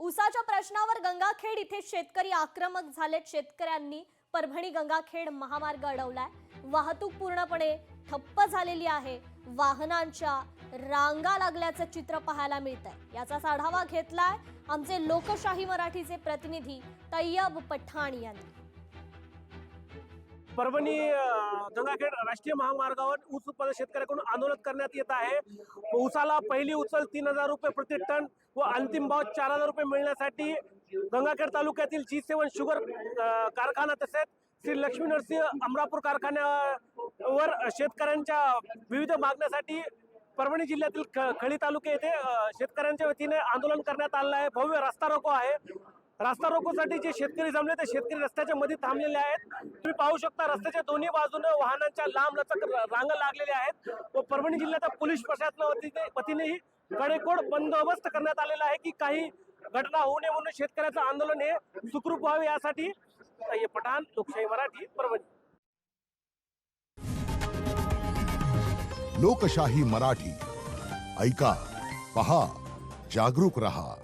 ऊसाच्या प्रश्नावर गंगाखेड इथे शेतकरी आक्रमक झालेत। शेतकऱ्यांनी परभणी गंगाखेड महामार्ग अडवलाय। वाहतूक पूर्णपणे ठप्प झालेली आहे। वाहनांच्या रांगा लागल्याचं चित्र पाहायला मिळतंय। याचाच आढावा घेतलाय आमचे लोकशाही मराठीचे प्रतिनिधी तैयब पठाण यांनी। परभणी गंगाखेड राष्ट्रीय महामार्गावर ऊस उत्पादक शेतकऱ्यांकडून आंदोलन करण्यात येत आहे। ऊसाला पहिली उचल 3000 रुपये प्रति टन व अंतिम भाव 4000 रुपये मिळण्यासाठी गंगाखेड तालुक्यातील G7 शुगर कारखाना तसेच श्री लक्ष्मी नरसिंह अमरापूर कारखान्यावर शेतकऱ्यांच्या विविध मागण्यासाठी परभणी जिल्ह्यातील खळी तालुके येथे शेतकऱ्यांच्या वतीने आंदोलन करण्यात आलं आहे। भव्य रस्ता रोको आहे। रस्ता रोकोसाठी जे शेतकरी जमले ते शेतकरी रस्त्याच्या मध्ये थांबलेले आहेत। तुम्ही पाहू शकता रस्त्याच्या दोन्ही बाजूने वाहनांच्या लांब लचक रांगा लागलेल्या आहेत व परभणी जिल्ह्याच्या पोलीस प्रशासनाच्या वतीनेही कडेकोट बंदोबस्त करण्यात आलेला आहे की काही घटना होऊ नये म्हणून शेतकऱ्याचं आंदोलन हे सुखरूप व्हावे यासाठी। पठाण, लोकशाही मराठी, परभणी। लोकशाही मराठी ऐका, पहा, जागरूक रहा।